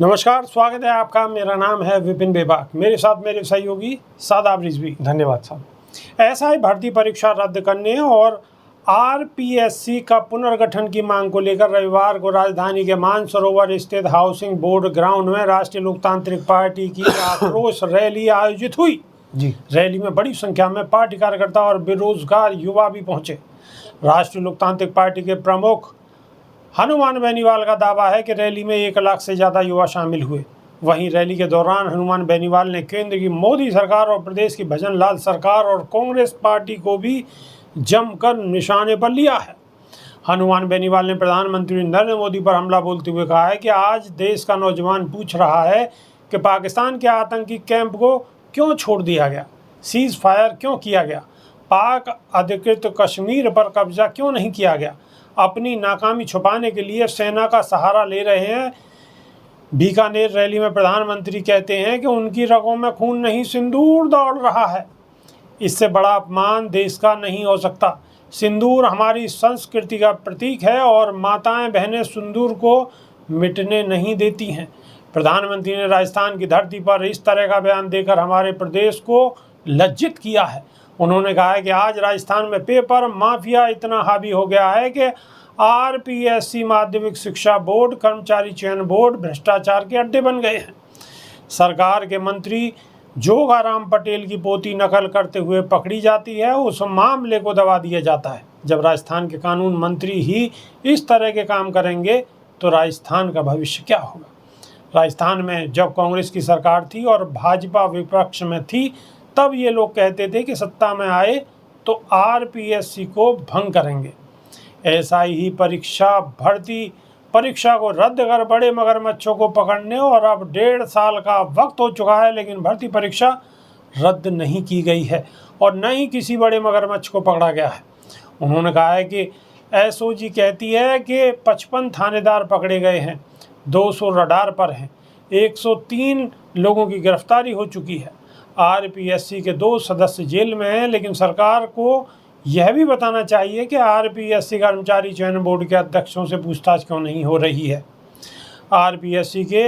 नमस्कार, स्वागत है आपका। मेरा नाम है विपिन बेबाक। मेरे साथ मेरे सहयोगी शादाब रिजवी। धन्यवाद साहब। एसआई भर्ती परीक्षा रद्द करने और आरपीएससी का पुनर्गठन की मांग को लेकर रविवार को राजधानी के मानसरोवर स्थित हाउसिंग बोर्ड ग्राउंड में राष्ट्रीय लोकतांत्रिक पार्टी की आक्रोश रैली आयोजित हुई। रैली में बड़ी संख्या में पार्टी कार्यकर्ता और बेरोजगार युवा भी पहुंचे। राष्ट्रीय लोकतांत्रिक पार्टी के प्रमुख हनुमान बेनीवाल का दावा है कि रैली में 1 लाख से ज़्यादा युवा शामिल हुए। वहीं रैली के दौरान हनुमान बेनीवाल ने केंद्र की मोदी सरकार और प्रदेश की भजन लाल सरकार और कांग्रेस पार्टी को भी जमकर निशाने पर लिया है। हनुमान बेनीवाल ने प्रधानमंत्री नरेंद्र मोदी पर हमला बोलते हुए कहा है कि आज देश का नौजवान पूछ रहा है कि पाकिस्तान के आतंकी कैंप को क्यों छोड़ दिया गया, सीज फायर क्यों किया गया, पाक अधिकृत कश्मीर पर कब्जा क्यों नहीं किया गया। अपनी नाकामी छुपाने के लिए सेना का सहारा ले रहे हैं। बीकानेर रैली में प्रधानमंत्री कहते हैं कि उनकी रगों में खून नहीं सिंदूर दौड़ रहा है। इससे बड़ा अपमान देश का नहीं हो सकता। सिंदूर हमारी संस्कृति का प्रतीक है और माताएं बहनें सिंदूर को मिटने नहीं देती हैं। प्रधानमंत्री ने राजस्थान की धरती पर इस तरह का बयान देकर हमारे प्रदेश को लज्जित किया है। उन्होंने कहा है कि आज राजस्थान में पेपर माफिया इतना हावी हो गया है कि आरपीएससी माध्यमिक शिक्षा बोर्ड, कर्मचारी चयन बोर्ड भ्रष्टाचार के अड्डे बन गए हैं। सरकार के मंत्री जोगाराम पटेल की पोती नकल करते हुए पकड़ी जाती है, उस मामले को दबा दिया जाता है। जब राजस्थान के कानून मंत्री ही इस तरह के काम करेंगे तो राजस्थान का भविष्य क्या होगा। राजस्थान में जब कांग्रेस की सरकार थी और भाजपा विपक्ष में थी, तब ये लोग कहते थे कि सत्ता में आए तो आरपीएससी को भंग करेंगे। एसआई ही भर्ती परीक्षा को रद्द कर बड़े मगरमच्छों को पकड़ने और अब 1.5 साल का वक्त हो चुका है, लेकिन भर्ती परीक्षा रद्द नहीं की गई है और न ही किसी बड़े मगरमच्छ को पकड़ा गया है। उन्होंने कहा है कि एसओजी कहती है कि 55 थानेदार पकड़े गए हैं, 200 रडार पर हैं, 103 लोगों की गिरफ्तारी हो चुकी है। आरपीएससी के 2 सदस्य जेल में हैं, लेकिन सरकार को यह भी बताना चाहिए कि आरपीएससी कर्मचारी चयन बोर्ड के अध्यक्षों से पूछताछ क्यों नहीं हो रही है। आरपीएससी के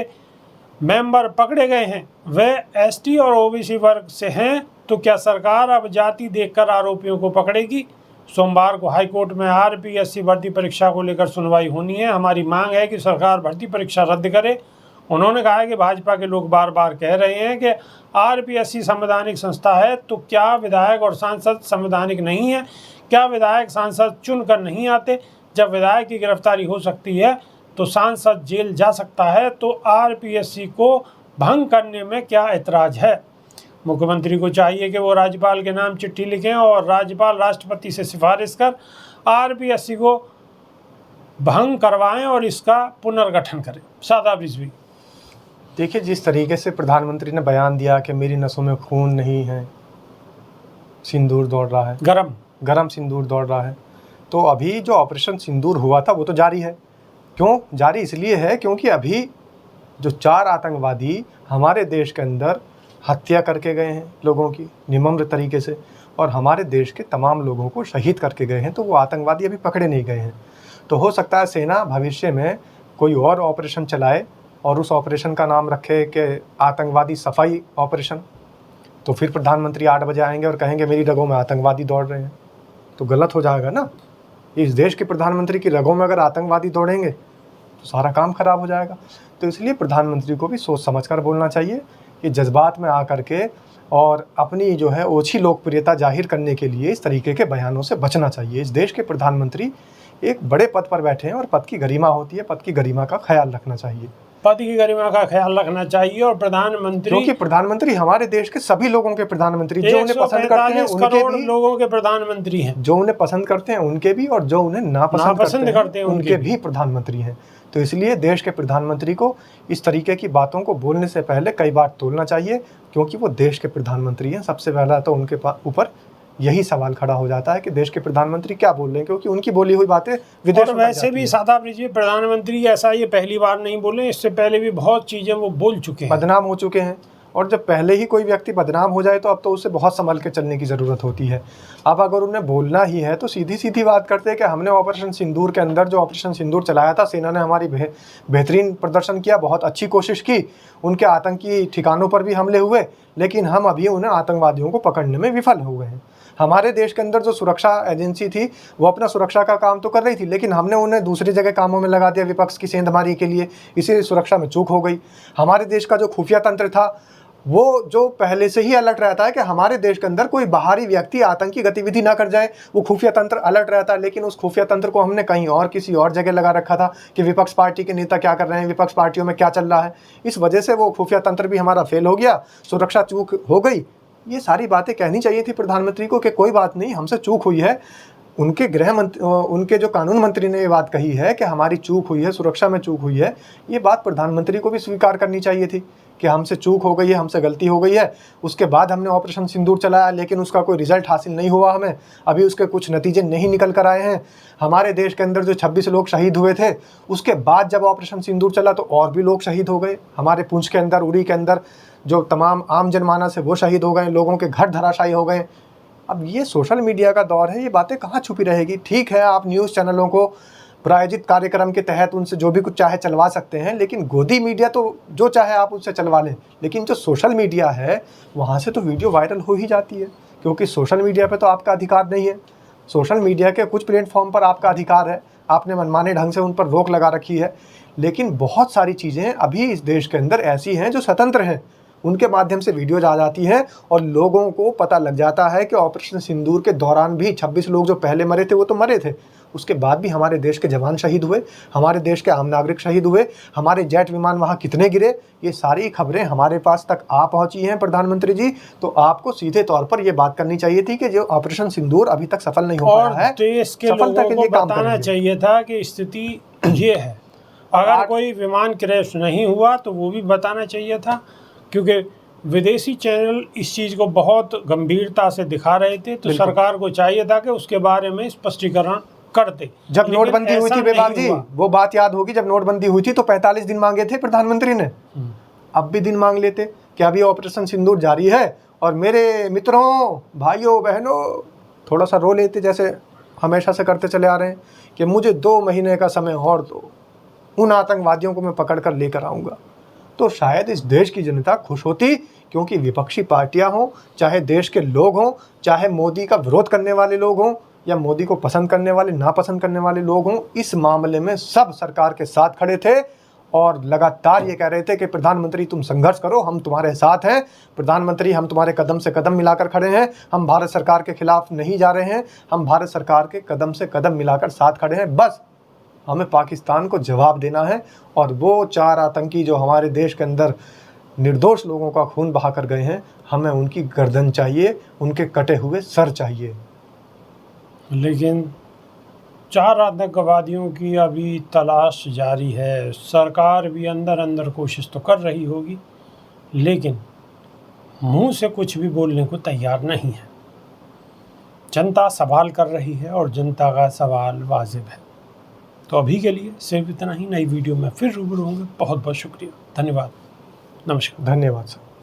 मेंबर पकड़े गए हैं, वे एसटी और ओबीसी वर्ग से हैं, तो क्या सरकार अब जाति देखकर आरोपियों को पकड़ेगी। सोमवार को हाईकोर्ट में आरपीएससी भर्ती परीक्षा को लेकर सुनवाई होनी है। हमारी मांग है कि सरकार भर्ती परीक्षा रद्द करे। उन्होंने कहा है कि भाजपा के लोग बार बार कह रहे हैं कि आरपीएससी संवैधानिक संस्था है, तो क्या विधायक और सांसद संवैधानिक नहीं है? क्या विधायक सांसद चुनकर नहीं आते? जब विधायक की गिरफ्तारी हो सकती है तो सांसद जेल जा सकता है, तो आरपीएससी को भंग करने में क्या ऐतराज है। मुख्यमंत्री को चाहिए कि वो राज्यपाल के नाम चिट्ठी लिखें और राज्यपाल राष्ट्रपति से सिफारिश कर आरपीएससी को भंग करवाएं और इसका पुनर्गठन करें। शादाब रिजवी। देखिए, जिस तरीके से प्रधानमंत्री ने बयान दिया कि मेरी नसों में खून नहीं है, सिंदूर दौड़ रहा है, गरम सिंदूर दौड़ रहा है, तो अभी जो ऑपरेशन सिंदूर हुआ था वो तो जारी है। क्यों जारी? इसलिए है क्योंकि अभी जो 4 आतंकवादी हमारे देश के अंदर हत्या करके गए हैं लोगों की निर्मम तरीके से, और हमारे देश के तमाम लोगों को शहीद करके गए हैं, तो वो आतंकवादी अभी पकड़े नहीं गए हैं। तो हो सकता है सेना भविष्य में कोई और ऑपरेशन चलाए और उस ऑपरेशन का नाम रखे कि आतंकवादी सफाई ऑपरेशन। तो फिर प्रधानमंत्री 8 बजे आएंगे और कहेंगे मेरी रगों में आतंकवादी दौड़ रहे हैं, तो गलत हो जाएगा ना। इस देश के प्रधानमंत्री की रगों में अगर आतंकवादी दौड़ेंगे तो सारा काम खराब हो जाएगा। तो इसलिए प्रधानमंत्री को भी सोच समझ कर बोलना चाहिए कि जज्बात में आकर के और अपनी जो है ओछी लोकप्रियता जाहिर करने के लिए इस तरीके के बयानों से बचना चाहिए। इस देश के प्रधानमंत्री एक बड़े पद पर बैठे हैं और पद की गरिमा होती है, पद की गरिमा का ख्याल रखना चाहिए। पद की गरिमा का ख्याल रखना चाहिए और प्रधानमंत्री, क्योंकि प्रधानमंत्री हमारे देश के सभी लोगों के प्रधानमंत्री, जो उन्हें पसंद करते हैं उनके भी, लोगों के प्रधानमंत्री हैं, जो उन्हें पसंद करते हैं उनके भी, और जो उन्हें नापसंद करते हैं उनके भी प्रधानमंत्री हैं। तो इसलिए देश के प्रधानमंत्री को इस तरीके की बातों को बोलने से पहले कई बार तोलना चाहिए, क्योंकि वो देश के प्रधानमंत्री हैं। सबसे पहला तो उनके ऊपर यही सवाल खड़ा हो जाता है कि देश के प्रधानमंत्री क्या बोल रहे हैं, क्योंकि उनकी बोली हुई बातें विदेशों में वैसे भी शादाब रिजवी, प्रधानमंत्री ऐसा ये पहली बार नहीं बोले, इससे पहले भी बहुत चीज़ें वो बोल चुके हैं, बदनाम हो चुके हैं। और जब पहले ही कोई व्यक्ति बदनाम हो जाए तो अब तो उससे बहुत संभल के चलने की ज़रूरत होती है। अब अगर उन्हें बोलना ही है तो सीधी सीधी बात करते हैं कि हमने ऑपरेशन सिंदूर के अंदर जो ऑपरेशन सिंदूर चलाया था, सेना ने हमारी बेहतरीन प्रदर्शन किया, बहुत अच्छी कोशिश की, उनके आतंकी ठिकानों पर भी हमले हुए, लेकिन हम अभी उन्हें आतंकवादियों को पकड़ने में विफल हो गए हैं। हमारे देश के अंदर जो सुरक्षा एजेंसी थी वो अपना सुरक्षा का काम तो कर रही थी, लेकिन हमने उन्हें दूसरी जगह कामों में लगा दिया विपक्ष की सेंधमारी के लिए, इसीलिए सुरक्षा में चूक हो गई। हमारे देश का जो खुफिया तंत्र था वो जो पहले से ही अलर्ट रहता है कि हमारे देश के अंदर कोई बाहरी व्यक्ति आतंकी गतिविधि ना कर जाए, वो खुफिया तंत्र अलर्ट रहता है, लेकिन उस खुफिया तंत्र को हमने कहीं और किसी और जगह लगा रखा था कि विपक्ष पार्टी के नेता क्या कर रहे हैं, विपक्ष पार्टियों में क्या चल रहा है। इस वजह से वो खुफिया तंत्र भी हमारा फेल हो गया, सुरक्षा चूक हो गई। ये सारी बातें कहनी चाहिए थी प्रधानमंत्री को कि कोई बात नहीं, हमसे चूक हुई है। उनके उनके जो कानून मंत्री ने ये बात कही है कि हमारी चूक हुई है, सुरक्षा में चूक हुई है, ये बात प्रधानमंत्री को भी स्वीकार करनी चाहिए थी कि हमसे चूक हो गई है, हमसे गलती हो गई है। उसके बाद हमने ऑपरेशन सिंदूर चलाया, लेकिन उसका कोई रिजल्ट हासिल नहीं हुआ हमें, अभी उसके कुछ नतीजे नहीं निकल कर आए हैं। हमारे देश के अंदर जो 26 लोग शहीद हुए थे, उसके बाद जब ऑपरेशन सिंदूर चला तो और भी लोग शहीद हो गए। हमारे पुंछ के अंदर, उरी के अंदर जो तमाम आम जनमानस है वो शहीद हो गए, लोगों के घर धराशायी हो गए। अब ये सोशल मीडिया का दौर है, ये बातें कहाँ छुपी रहेगी। ठीक है, आप न्यूज़ चैनलों को प्रायोजित कार्यक्रम के तहत उनसे जो भी कुछ चाहे चलवा सकते हैं, लेकिन गोदी मीडिया तो जो चाहे आप उससे चलवा लें, लेकिन जो सोशल मीडिया है वहाँ से तो वीडियो वायरल हो ही जाती है, क्योंकि सोशल मीडिया पे तो आपका अधिकार नहीं है। सोशल मीडिया के कुछ प्लेटफॉर्म पर आपका अधिकार है, आपने मनमाने ढंग से उन पर रोक लगा रखी है, लेकिन बहुत सारी चीज़ें अभी इस देश के अंदर ऐसी हैं जो स्वतंत्र हैं, उनके माध्यम से वीडियोज आ जाती हैं और लोगों को पता लग जाता है कि ऑपरेशन सिंदूर के दौरान भी 26 लोग जो पहले मरे थे वो तो मरे थे, उसके बाद भी हमारे देश के जवान शहीद हुए, हमारे देश के आम नागरिक शहीद हुए, हमारे जेट विमान वहाँ कितने गिरे, ये सारी खबरें हमारे पास तक आ पहुँची हैं प्रधानमंत्री जी। तो आपको सीधे तौर पर ये बात करनी चाहिए थी कि जो ऑपरेशन सिंदूर अभी तक सफल नहीं हो पाया है, देश के लोगों को बताना चाहिए था कि स्थिति ये है। अगर कोई विमान क्रैश नहीं हुआ तो वो भी बताना चाहिए था, क्योंकि विदेशी चैनल इस चीज़ को बहुत गंभीरता से दिखा रहे थे, तो सरकार को चाहिए था कि उसके बारे में स्पष्टीकरण करते। जब नोटबंदी हुई थी बेबाक जी, वो बात याद होगी, जब नोटबंदी हुई थी तो 45 दिन मांगे थे प्रधानमंत्री ने, अब भी दिन मांग लेते कि अभी ऑपरेशन सिंदूर जारी है। और मेरे मित्रों, भाइयों, बहनों, थोड़ा सा रो लेते जैसे हमेशा से करते चले आ रहे हैं कि मुझे 2 महीने का समय और दो, उन आतंकवादियों को मैं पकड़ कर लेकर आऊँगा। तो शायद इस देश की जनता खुश होती, क्योंकि विपक्षी पार्टियां हों, चाहे देश के लोग हों, चाहे मोदी का विरोध करने वाले लोग हों या मोदी को पसंद करने वाले, नापसंद करने वाले लोग हों, इस मामले में सब सरकार के साथ खड़े थे और लगातार ये कह रहे थे कि प्रधानमंत्री तुम संघर्ष करो, हम तुम्हारे साथ हैं, प्रधानमंत्री हम तुम्हारे कदम से कदम मिलाकर खड़े हैं, हम भारत सरकार के खिलाफ नहीं जा रहे हैं, हम भारत सरकार के कदम से कदम मिलाकर साथ खड़े हैं। बस हमें पाकिस्तान को जवाब देना है, और वो 4 आतंकी जो हमारे देश के अंदर निर्दोष लोगों का खून बहा कर गए हैं, हमें उनकी गर्दन चाहिए, उनके कटे हुए सर चाहिए। लेकिन 4 आतंकवादियों की अभी तलाश जारी है। सरकार भी अंदर अंदर कोशिश तो कर रही होगी, लेकिन मुंह से कुछ भी बोलने को तैयार नहीं है। जनता सवाल कर रही है और जनता का सवाल वाजिब है। तो अभी के लिए सिर्फ इतना ही। नई वीडियो में फिर रूबरू होंगे। बहुत बहुत शुक्रिया, धन्यवाद, नमस्कार। धन्यवाद सर।